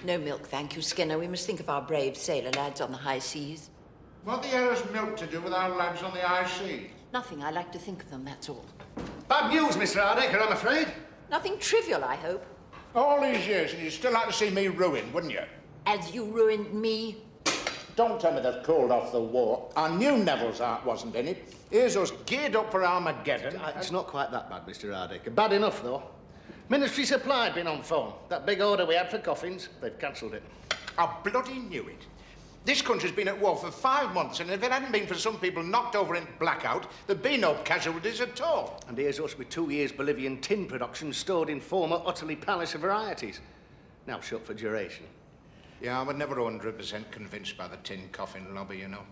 No milk, thank you, Skinner. We must think of our brave sailor lads on the high seas. What the hell has milk to do with our lads on the high seas? Nothing. I like to think of them, that's all. Bad news, Mr. Hardacre, I'm afraid. Nothing trivial, I hope. All these years, and you'd still like to see me ruined, wouldn't you? As you ruined me. Don't tell me they've called off the war. I knew Neville's heart wasn't in it. Here's us geared up for Armageddon. It's not quite that bad, Mr. Hardacre. Bad enough, though. Ministry Supply had been on phone. That big order we had for coffins, they've cancelled it. I bloody knew it. This country's been at war for 5 months, and if it hadn't been for some people knocked over in blackout, there'd be no casualties at all. And here's us with 2 years' Bolivian tin production stored in former utterly palace varieties. Now shut for duration. Yeah, I was never 100% convinced by the tin coffin lobby, you know.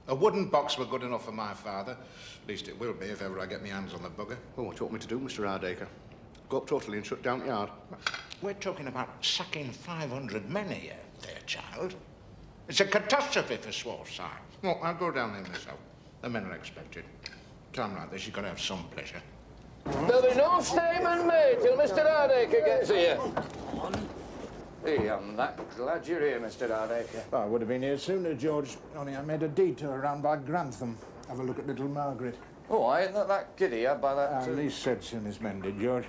A wooden box were good enough for my father. At least it will be if ever I get my hands on the bugger. Well, what do you want me to do, Mr. Hardacre? Go up totally and shut down the yard? We're talking about sacking 500 men here, there, child. It's a catastrophe for Swarside. Well, I'll go down there myself. The men are expected. Time like this, you've got to have some pleasure. There'll be no statement made till Mr. Hardacre gets here. Hey, I'm that glad you're here, Mr. Hardacre. Well, I would have been here sooner, George. Only I made a detour around by Grantham. Have a look at little Margaret. Oh, I ain't that kiddie out by that... At least said soon as men did, George.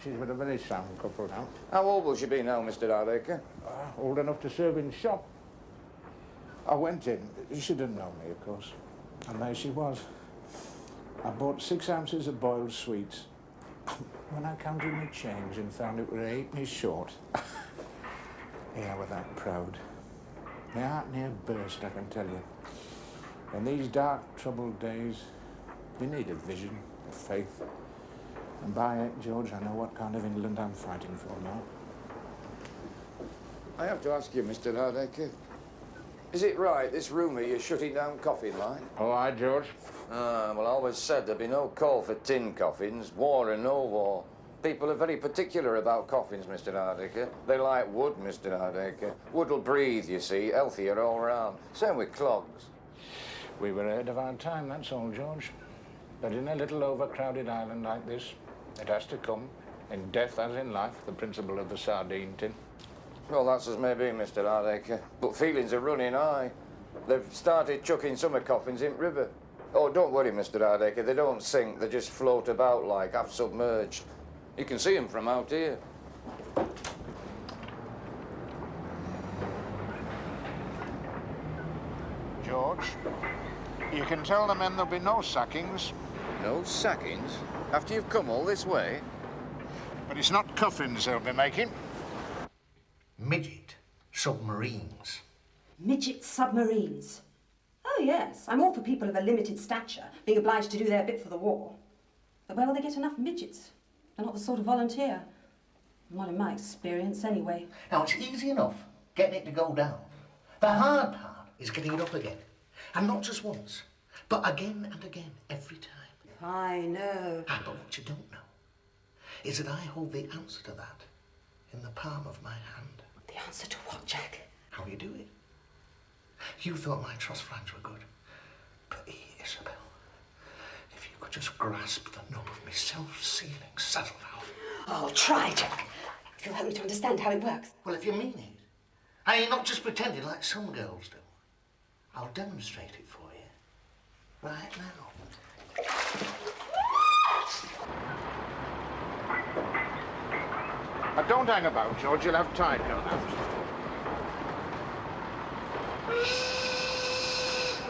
She's with a very sound couple now. How old will she be now, Mr. Hardacre? Old enough to serve in shop. I went in. She didn't know me, of course. And there she was. I bought 6 ounces of boiled sweets. When I counted my change and found it were 8 short, yeah, I was that proud. My heart near burst, I can tell you. In these dark, troubled days, we need a vision, a faith. And by it, George, I know what kind of England I'm fighting for now. I have to ask you, Mr. Hardacre, is it right, this rumour you're shutting down coffin line? Oh, aye, George. Well, I always said there'd be no call for tin coffins, war or no war. People are very particular about coffins, Mr. Hardacre. They like wood, Mr. Hardacre. Wood'll breathe, you see, healthier all round. Same with clogs. We were ahead of our time, that's all, George. But in a little overcrowded island like this, it has to come. In death as in life, the principle of the sardine tin. Well, that's as may be, Mr. Hardacre. But feelings are running high. They've started chucking summer coffins in river. Oh, don't worry, Mr. Hardacre. They don't sink. They just float about like half submerged. You can see them from out here. George, you can tell the men there'll be no sackings. No sackings? After you've come all this way? But it's not coffins they'll be making. Midget submarines. Midget submarines? Oh, yes. I'm all for people of a limited stature being obliged to do their bit for the war. But where will they get enough midgets? They're not the sort of volunteer. Not in my experience, anyway. Now, it's easy enough getting it to go down. The hard part is getting it up again. And not just once, but again and again, every time. I know. But what you don't know is that I hold the answer to that in the palm of my hand. The answer to what, Jack? How you do it. You thought my truss flange were good. But Isabel, if you could just grasp the nub of my self-sealing saddle valve. I'll try, Jack. If you'll help me to understand how it works. Well, if you mean it, I ain't not just pretending like some girls do. I'll demonstrate it for you. Right now. Don't hang about, George. You'll have tide going out.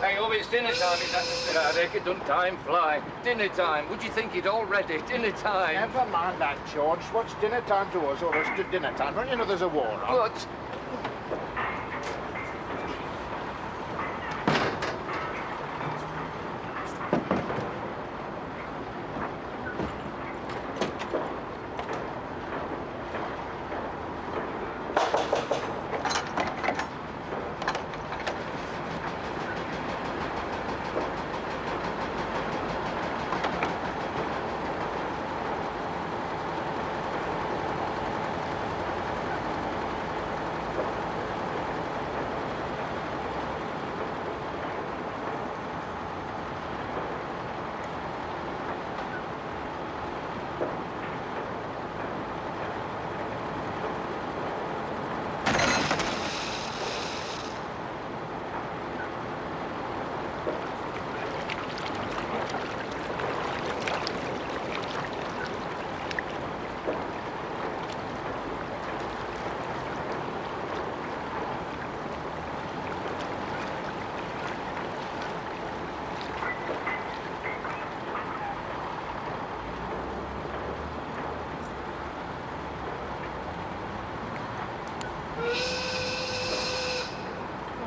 Hey, oh, it's dinner time, is that, Mr. Hardacre? Don't time fly? Dinner time. Would you think it already? Dinner time. Never mind that, George. What's dinner time to us or us to dinner time? Don't you know there's a war on? But...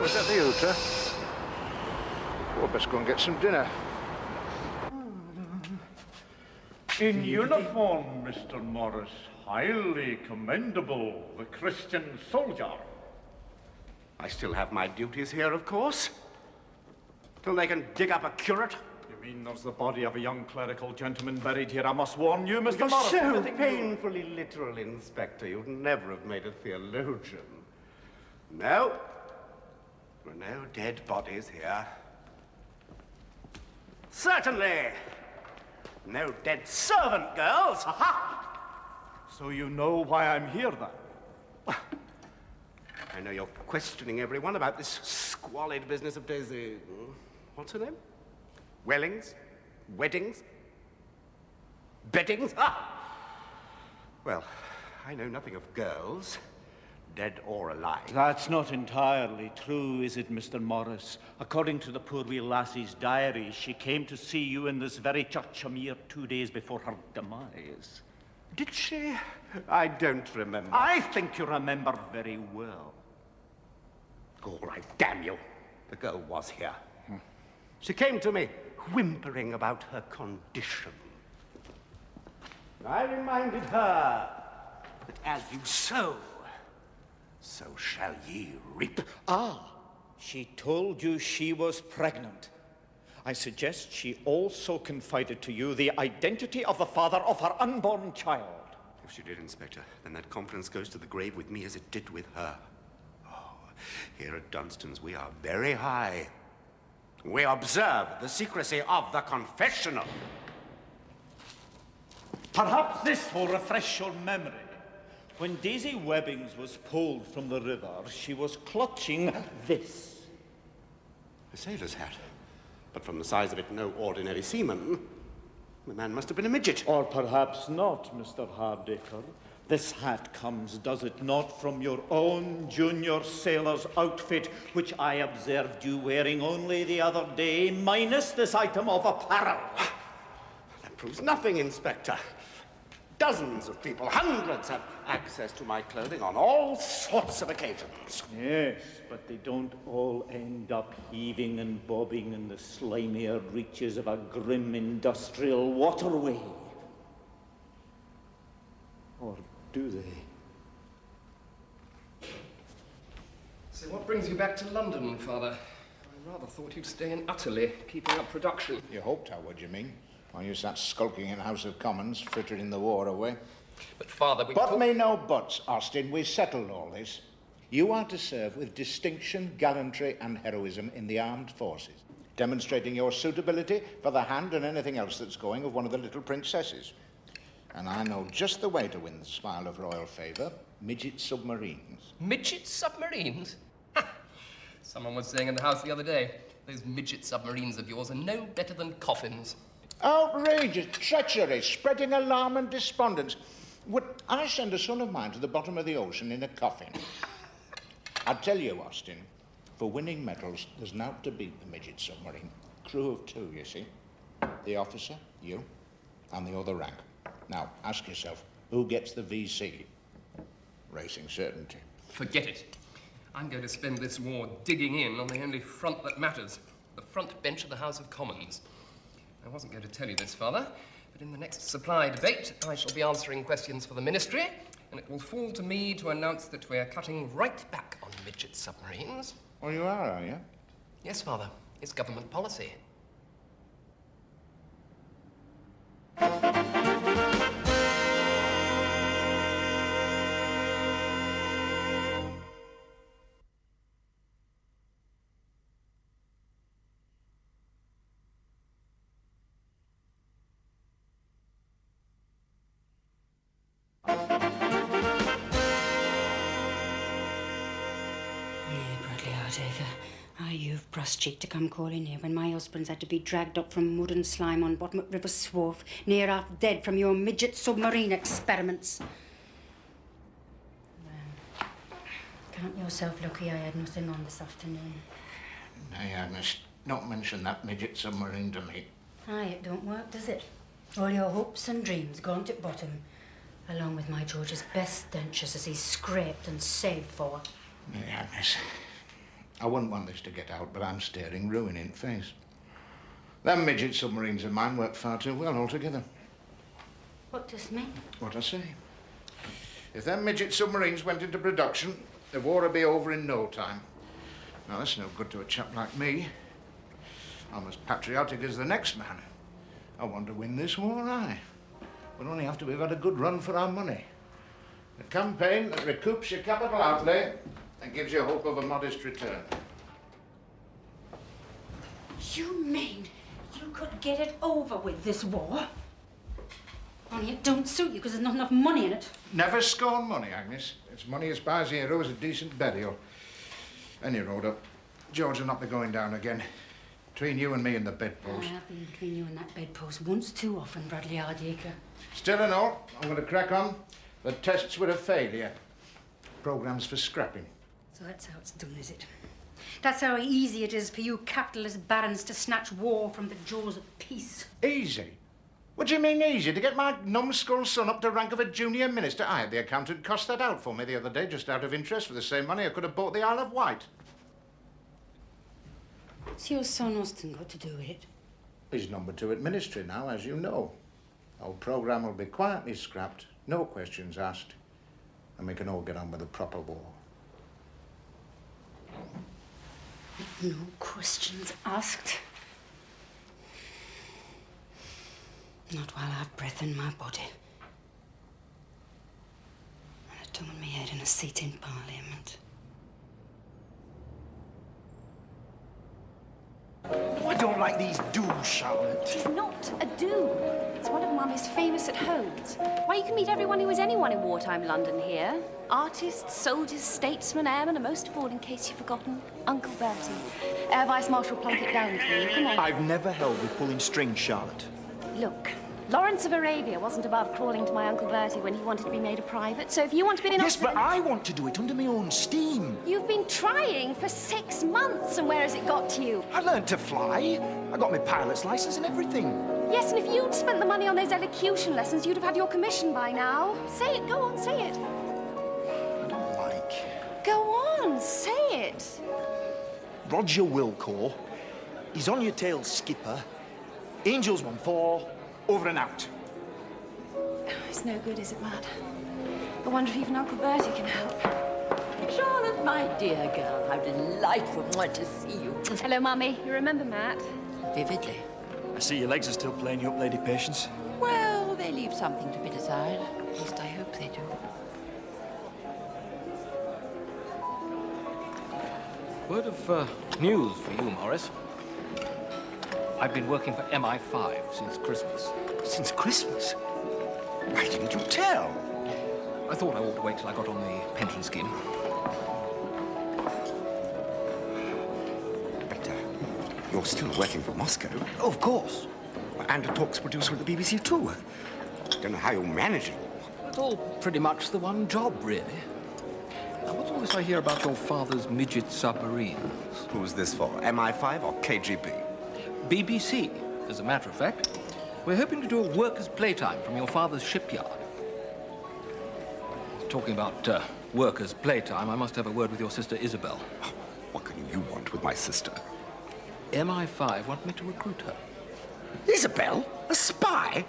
Was that the Uta? We'll best go and get some dinner. In uniform, Mr. Morris. Highly commendable, the Christian soldier. I still have my duties here, of course. Till they can dig up a curate. You mean there's the body of a young clerical gentleman buried here? I must warn you, Mr. You're Morris. so anything you- painfully literal, Inspector. You'd never have made a theologian. No. There are no dead bodies here. Certainly. No dead servant girls. Ha-ha! So you know why I'm here, then? I know you're questioning everyone about this squalid business of Daisy. What's her name? Wellings? Weddings? Beddings? Ah! Well, I know nothing of girls, dead or alive. That's not entirely true, is it, Mr. Morris? According to the poor wee lassie's diary, she came to see you in this very church a mere 2 days before her demise. Did she? I don't remember. I think you remember very well. All right, damn you. The girl was here. She came to me, whimpering about her condition. I reminded her that as you sow, so shall ye reap. Ah, she told you she was pregnant. I suggest she also confided to you the identity of the father of her unborn child. If she did, Inspector, then that confidence goes to the grave with me as it did with her. Oh, here at Dunstan's we are very high. We observe the secrecy of the confessional. Perhaps this will refresh your memory. When Daisy Webbings was pulled from the river, she was clutching this. A sailor's hat. But from the size of it, no ordinary seaman. The man must have been a midget. Or perhaps not, Mr. Hardacre. This hat comes, does it not, from your own junior sailor's outfit, which I observed you wearing only the other day, minus this item of apparel. That proves nothing, Inspector. Dozens of people, hundreds, have access to my clothing on all sorts of occasions. Yes, but they don't all end up heaving and bobbing in the slimier reaches of a grim industrial waterway. Or do they? So what brings you back to London, Father? I rather thought you'd stay in Utterley, keeping up production. You hoped I would, you mean? While you sat skulking in the House of Commons, frittering the war away. But, Father, we... But me no buts, Austin. We settled all this. You are to serve with distinction, gallantry and heroism in the armed forces, demonstrating your suitability for the hand and anything else that's going of one of the little princesses. And I know just the way to win the smile of royal favour, midget submarines. Midget submarines? Ha! Someone was saying in the house the other day, those midget submarines of yours are no better than coffins. Outrageous, treachery, spreading alarm and despondence. Would I send a son of mine to the bottom of the ocean in a coffin? I tell you, Austin, for winning medals, there's now to beat the midget submarine. Crew of 2, you see. The officer, you, and the other rank. Now, ask yourself, who gets the VC? Racing certainty. Forget it. I'm going to spend this war digging in on the only front that matters, the front bench of the House of Commons. I wasn't going to tell you this, Father, but in the next supply debate, I shall be answering questions for the Ministry, and it will fall to me to announce that we're cutting right back on midget submarines. Well, you are you? Yes, Father. It's government policy. You've brass cheek to come calling here when my husband's had to be dragged up from mud and slime on Bottom River Wharf, near half dead from your midget submarine experiments. Well, count yourself lucky I had nothing on this afternoon. Nay, Agnes, don't mention that midget submarine to me. Aye, it don't work, does it? All your hopes and dreams gone to bottom, along with my George's best dentures as he's scraped and saved for. Nay, Agnes, I wouldn't want this to get out, but I'm staring ruin in the face. Them midget submarines of mine work far too well altogether. What does mean? What I say. If them midget submarines went into production, the war would be over in no time. Now, that's no good to a chap like me. I'm as patriotic as the next man. I want to win this war, aye. But only after we've had a good run for our money. A campaign that recoups your capital outlay and gives you hope of a modest return. You mean you could get it over with, this war? Only it don't suit you because there's not enough money in it. Never scorn money, Agnes. It's money as buys a hero as a decent burial. Any road up. George will not be going down again. Between you and me and the bedpost. I've been between you and that bedpost once too often, Bradley Hardacre. Still and all, I'm going to crack on. The tests were a failure. Program's for scrapping. So that's how it's done, is it? That's how easy it is for you capitalist barons to snatch war from the jaws of peace. Easy? What do you mean easy? To get my numbskull son up to rank of a junior minister? I had the accountant cost that out for me the other day, just out of interest. For the same money, I could have bought the Isle of Wight. What's your son Austin got to do with it? He's number 2 at ministry now, as you know. Our programme will be quietly scrapped, no questions asked, and we can all get on with the proper war. No questions asked. Not while I have breath in my body. And a tongue in my head and a seat in Parliament. I don't like these do's, Charlotte. It's not a do. It's one of Mummy's famous at homes. Why, you can meet everyone who was anyone in wartime London here. Artists, soldiers, statesmen, airmen, and most of all, in case you've forgotten, Uncle Bertie. Air Vice Marshal Plunkett down for you. Come on. I've never held with pulling strings, Charlotte. Look, Lawrence of Arabia wasn't above crawling to my Uncle Bertie when he wanted to be made a private, so if you want to be an officer... Yes, but I want to do it under my own steam. You've been trying for 6 months, and where has it got to you? I learned to fly. I got my pilot's license and everything. Yes, and if you'd spent the money on those elocution lessons, you'd have had your commission by now. Say it, go on, say it. I don't like... Go on, say it. Roger Wilcore. He's on your tail, skipper. Angels 1-4. Over and out. It's no good, is it, Matt? I wonder if even Uncle Bertie can help. Charlotte, my dear girl, how delightful to see you. Hello, Mummy. You remember Matt? Vividly. I see your legs are still playing you up, Lady Patience. Well, they leave something to be desired. At least I hope they do. Word of news for you, Morris. I've been working for MI5 since Christmas. Since Christmas? Why didn't you tell? I thought I ought to wait till I got on the pension scheme. But you're still working for Moscow. Of course. And a talks producer at the BBC too. Don't know how you manage it all. It's all pretty much the one job, really. Now, what's all this I hear about your father's midget submarines? Who's this for? MI5 or KGB? BBC, as a matter of fact. We're hoping to do a workers' playtime from your father's shipyard. Talking about workers' playtime, I must have a word with your sister Isabel. What can you want with my sister? MI5 want me to recruit her. Isabel? A spy?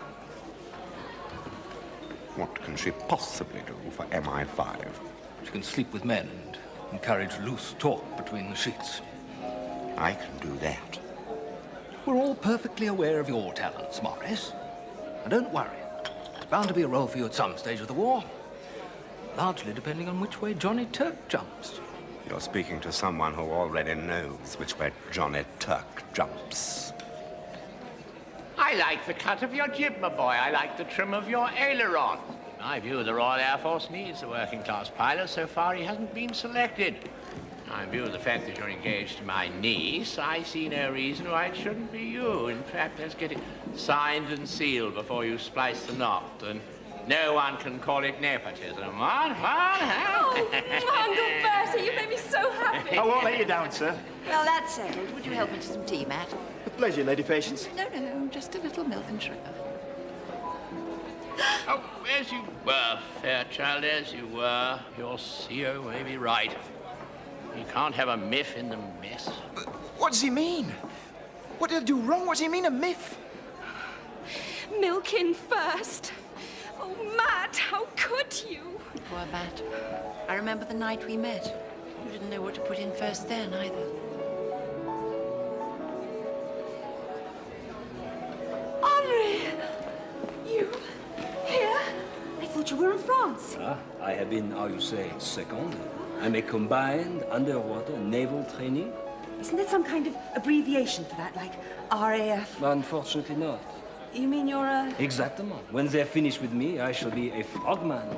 What can she possibly do for MI5? She can sleep with men and encourage loose talk between the sheets. I can do that. We're all perfectly aware of your talents, Morris. And don't worry. There's bound to be a role for you at some stage of the war. Largely depending on which way Johnny Turk jumps. You're speaking to someone who already knows which way Johnny Turk jumps. I like the cut of your jib, my boy. I like the trim of your aileron. In my view, the Royal Air Force needs a working-class pilot. So far, he hasn't been selected. In view of the fact that you're engaged to my niece, I see no reason why it shouldn't be you. In fact, let's get it signed and sealed before you splice the knot, and no one can call it nepotism. What? Oh, Uncle Bertie, you made me so happy. I won't let you down, sir. Well, that's settled. Would you help me to some tea, Matt? With pleasure, Lady Patience. No, just a little milk and sugar. Oh, as you were, Fairchild, as you were. Your CO may be right. You can't have a miff in the mess. What does he mean? What did I do wrong? What does he mean, a miff? Milk in first. Oh, Matt, how could you? Poor Matt. I remember the night we met. You didn't know what to put in first then, either. Henri! You here? I thought you were in France. I have been, how you say, second. I'm a combined underwater naval trainee. Isn't that some kind of abbreviation for that, like RAF? Unfortunately not. You mean you're a... Exactement. When they're finished with me, I shall be a frogman.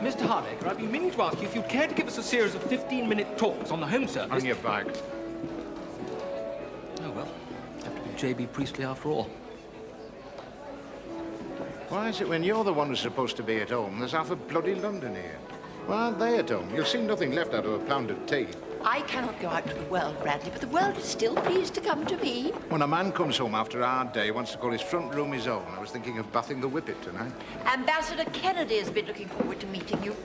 Mr. Hardacre, I've been meaning to ask you if you'd care to give us a series of 15-minute talks on the Home Service. On your bag. Oh, well, have to be J.B. Priestley after all. Why is it when you're the one who's supposed to be at home, there's half of bloody London here? Why aren't they at home? You'll see nothing left out of a pound of tea. I cannot go out to the world, Bradley, but the world is still pleased to come to me. When a man comes home after a hard day, he wants to call his front room his own. I was thinking of bathing the whippet tonight. Ambassador Kennedy has been looking forward to meeting you.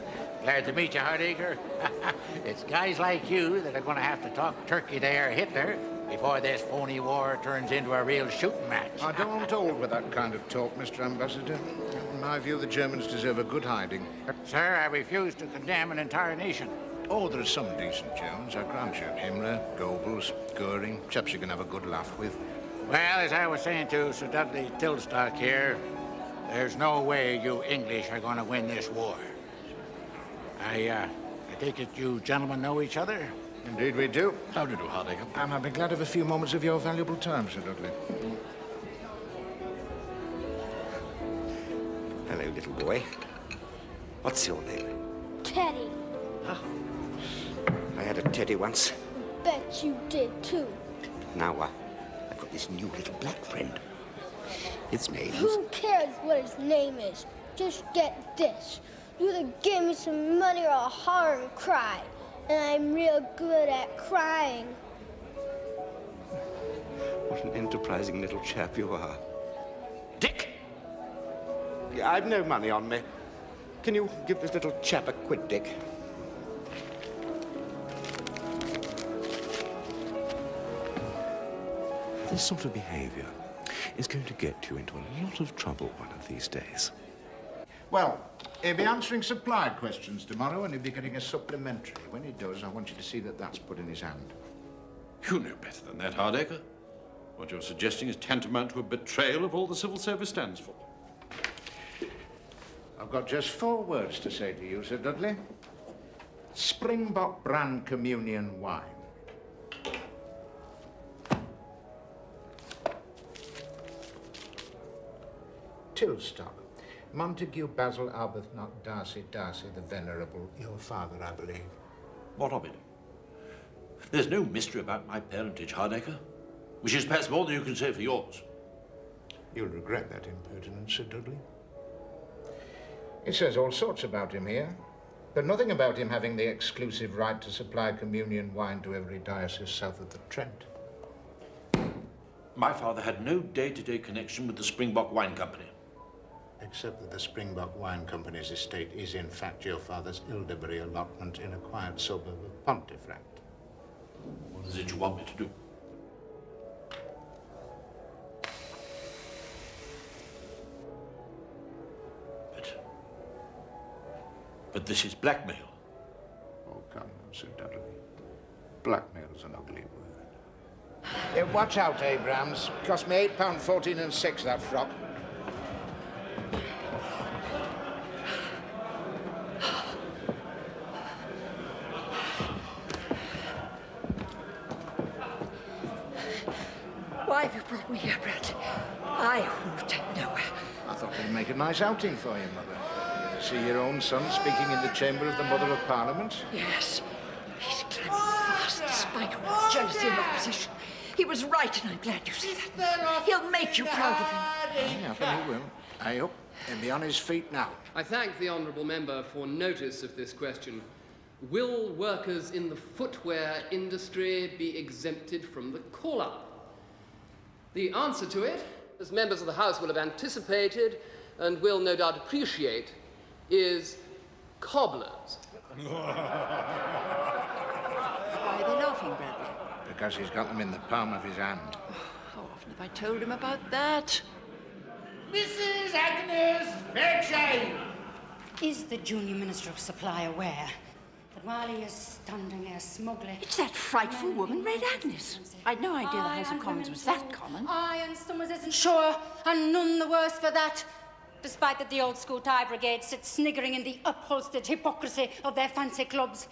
Glad to meet you, Hardacre. It's guys like you that are going to have to talk turkey to Herr Hitler before this phony war turns into a real shooting match. I don't hold with that kind of talk, Mr. Ambassador. In my view, the Germans deserve a good hiding. Sir, I refuse to condemn an entire nation. Oh, there are some decent Germans, I grant you. Himmler, Goebbels, Goering, chaps you can have a good laugh with. Well, as I was saying to Sir Dudley Tilstock here, there's no way you English are going to win this war. I take it you gentlemen know each other? Indeed we do. How do you do, Hardacre? And I'll be glad of a few moments of your valuable time, Sir Dudley. Hello, little boy. What's your name? Teddy. Oh, I had a teddy once. Bet you did too. Now, I've got this new little black friend. His name's... Who cares what his name is? Just get this. You either give me some money or I'll holler and cry. And I'm real good at crying. What an enterprising little chap you are. Dick! I've no money on me. Can you give this little chap a quid, Dick? This sort of behavior is going to get you into a lot of trouble one of these days. Well, he'll be answering supplied questions tomorrow and he'll be getting a supplementary. When he does, I want you to see that that's put in his hand. You know better than that, Hardacre. What you're suggesting is tantamount to a betrayal of all the civil service stands for. I've got just 4 words to say to you, Sir Dudley. Springbok brand communion wine. Tilstock. Montague Basil Arbuthnot Darcy the Venerable. Your father, I believe. What of it? There's no mystery about my parentage, Hardacre, which is perhaps more than you can say for yours. You'll regret that impertinence, Sir Dudley. It says all sorts about him here, but nothing about him having the exclusive right to supply communion wine to every diocese south of the Trent. My father had no day-to-day connection with the Springbok Wine Company. Except that the Springbok Wine Company's estate is, in fact, your father's Ilderbury allotment in a quiet suburb of Pontefract. What is it you want me to do? But this is blackmail. Oh, come now, Sir Dudley. Blackmail's an ugly word. Watch out, Abrams. Cost me £8.14 and 6, that frock. Why have you brought me here, Bradley? I wouldn't take nowhere. I thought it'd make a nice outing for you, Mother. See your own son speaking in the chamber of the Mother of Parliament? Yes. He's climbing fast despite all jealousy and opposition. He was right, and I'm glad you see that. He'll make you proud of him. Yeah, he will. I hope. He'll be on his feet now. I thank the honourable member for notice of this question. Will workers in the footwear industry be exempted from the call-up? The answer to it, as members of the House will have anticipated and will no doubt appreciate, is cobblers. because he's got them in the palm of his hand. How often have I told him about that? Mrs. Agnes Fairchild! Is the Junior Minister of Supply aware that while he is standing there smugly... It's that frightful woman, Red Agnes. I'd no idea the House of Commons was that common. Aye, and Summers isn't sure, and none the worse for that. Despite that the old school Thai brigade sits sniggering in the upholstered hypocrisy of their fancy clubs,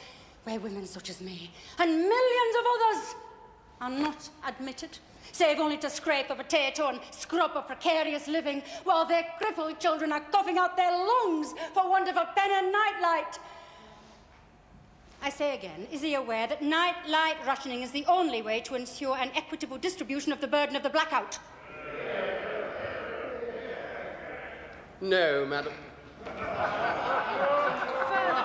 where women such as me, and millions of others, are not admitted, save only to scrape a potato and scrub a precarious living, while their crippled children are coughing out their lungs for want of a pen and nightlight. I say again, is he aware that nightlight rationing is the only way to ensure an equitable distribution of the burden of the blackout? No, madam. Further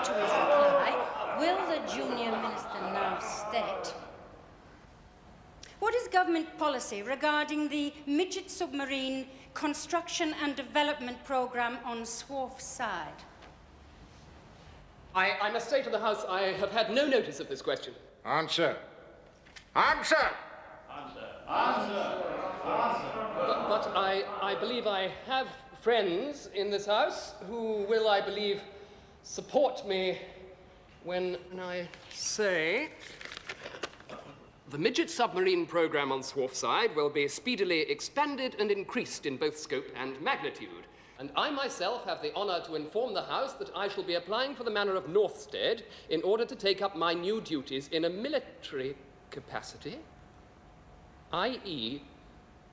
to his reply, will the Junior Minister now state what is government policy regarding the midget submarine construction and development programme on Swarf Side? I must say to the House, I have had no notice of this question. Answer. Answer! But I believe I have friends in this House who will, I believe, support me when I say the midget submarine program on Swarfside will be speedily expanded and increased in both scope and magnitude. And I myself have the honour to inform the House that I shall be applying for the manor of Northstead in order to take up my new duties in a military capacity, i.e.,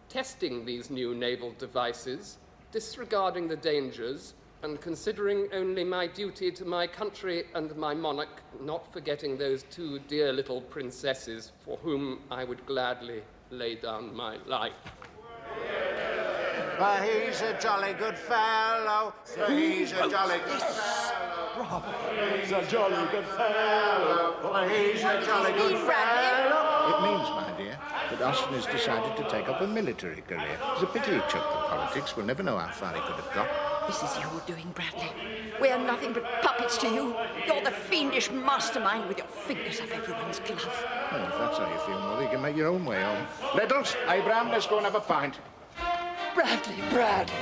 testing these new naval devices, disregarding the dangers, and considering only my duty to my country and my monarch, not forgetting those two dear little princesses for whom I would gladly lay down my life. But he's a jolly good fellow. He's a jolly good fellow. He's a jolly good fellow. But he's a jolly good fellow. It means, my dear, that Austin has decided to take up a military career. It's a pity he chucked the politics. We'll never know how far he could have got. This is your doing, Bradley. We're nothing but puppets to you. You're the fiendish mastermind with your fingers up everyone's glove. Well, if that's how you feel, Mother, you can make your own way home. Littles, Abraham, let's go and have a pint. Bradley, Bradley.